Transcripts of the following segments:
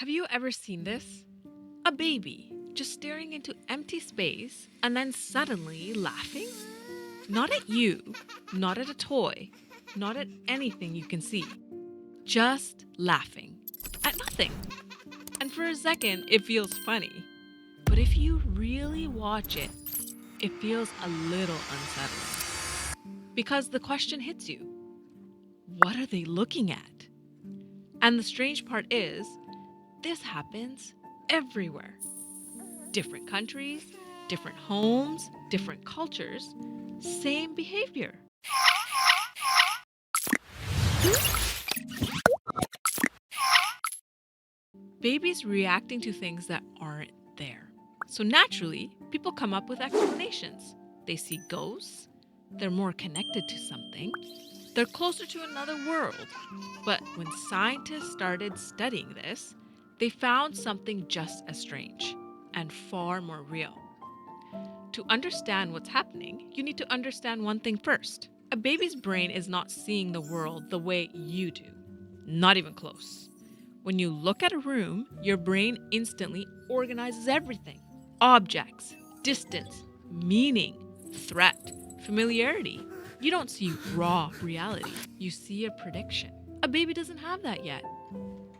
Have you ever seen this? A baby just staring into empty space and then suddenly laughing? Not at you, not at a toy, not at anything you can see. Just laughing. At nothing. And for a second, it feels funny. But if you really watch it, it feels a little unsettling. Because the question hits you, what are they looking at? And the strange part is, this happens everywhere. Different countries, different homes, different cultures, same behavior. Babies reacting to things that aren't there. So naturally, people come up with explanations. They see ghosts, they're more connected to something, they're closer to another world. But when scientists started studying this, they found something just as strange and far more real. To understand what's happening, you need to understand one thing first. A baby's brain is not seeing the world the way you do, not even close. When you look at a room, your brain instantly organizes everything: objects, distance, meaning, threat, familiarity. You don't see raw reality, you see a prediction. A baby doesn't have that yet.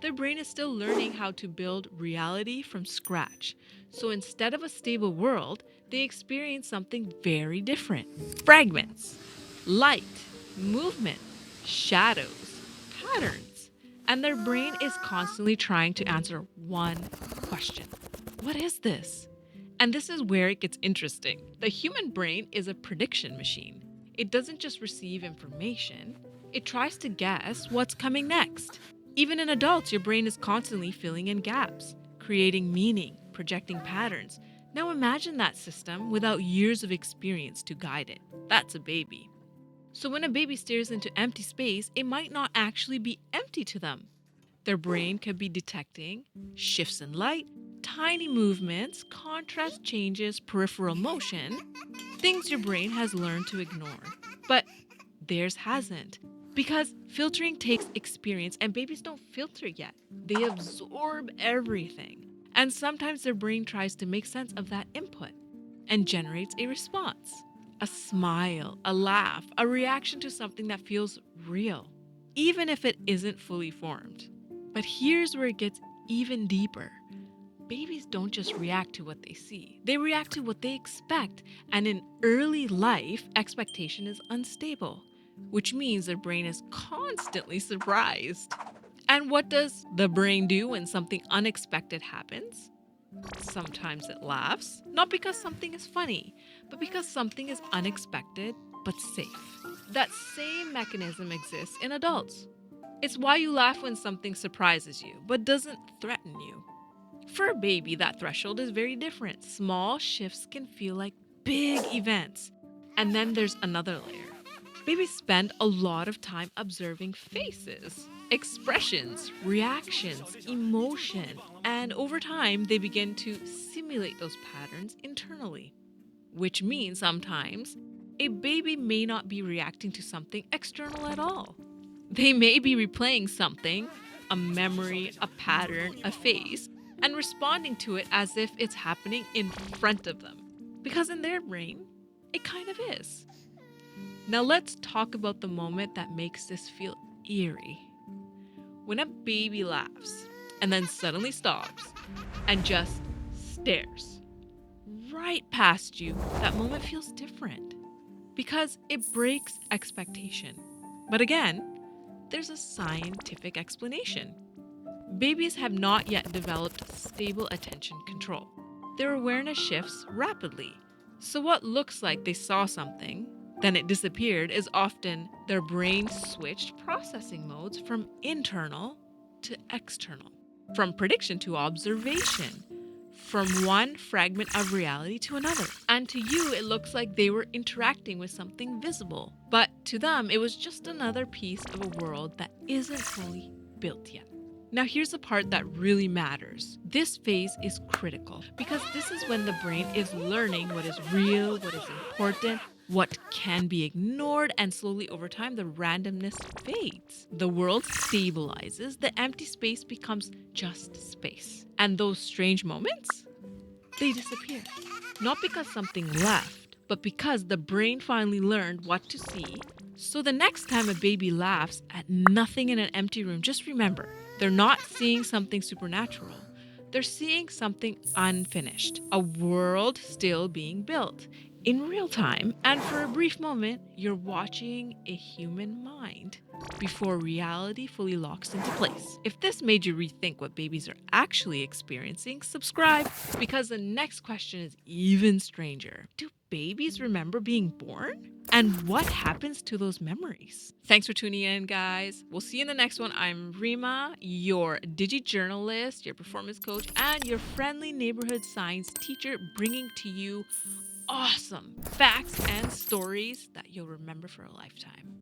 Their brain is still learning how to build reality from scratch. So instead of a stable world, they experience something very different: fragments, light, movement, shadows, patterns. And their brain is constantly trying to answer one question: what is this? And this is where it gets interesting. The human brain is a prediction machine. It doesn't just receive information, it tries to guess what's coming next. Even in adults, your brain is constantly filling in gaps, creating meaning, projecting patterns. Now imagine that system without years of experience to guide it. That's a baby. So when a baby stares into empty space, it might not actually be empty to them. Their brain could be detecting shifts in light, tiny movements, contrast changes, peripheral motion, things your brain has learned to ignore. But theirs hasn't. Because filtering takes experience and babies don't filter yet. They absorb everything. And sometimes their brain tries to make sense of that input and generates a response: a smile, a laugh, a reaction to something that feels real, even if it isn't fully formed. But here's where it gets even deeper. Babies don't just react to what they see, they react to what they expect. And in early life, expectation is unstable, which means their brain is constantly surprised. And what does the brain do when something unexpected happens? Sometimes it laughs, not because something is funny, but because something is unexpected but safe. That same mechanism exists in adults. It's why you laugh when something surprises you but doesn't threaten you. For a baby, that threshold is very different. Small shifts can feel like big events. And then there's another layer. Babies spend a lot of time observing faces, expressions, reactions, emotion, and over time they begin to simulate those patterns internally. Which means sometimes a baby may not be reacting to something external at all. They may be replaying something, a memory, a pattern, a face, and responding to it as if it's happening in front of them. Because in their brain, it kind of is. Now let's talk about the moment that makes this feel eerie. When a baby laughs and then suddenly stops and just stares right past you, that moment feels different because it breaks expectation. But again, there's a scientific explanation. Babies have not yet developed stable attention control. Their awareness shifts rapidly. So, what looks like they saw something, then it disappeared, is often their brain switched processing modes from internal to external, from prediction to observation, from one fragment of reality to another. And to you, it looks like they were interacting with something visible. But to them, it was just another piece of a world that isn't fully built yet. Now, here's the part that really matters. This phase is critical because this is when the brain is learning what is real, what is important, what can be ignored, and slowly over time, the randomness fades. The world stabilizes, the empty space becomes just space. And those strange moments, they disappear. Not because something left, but because the brain finally learned what to see. So the next time a baby laughs at nothing in an empty room, just remember, they're not seeing something supernatural. They're seeing something unfinished, a world still being built in real time. And for a brief moment, you're watching a human mind before reality fully locks into place. If this made you rethink what babies are actually experiencing, subscribe because the next question is even stranger. Do babies remember being born? And what happens to those memories? Thanks for tuning in, guys. We'll see you in the next one. I'm Rima, your digi journalist, your performance coach, and your friendly neighborhood science teacher, bringing to you awesome facts and stories that you'll remember for a lifetime.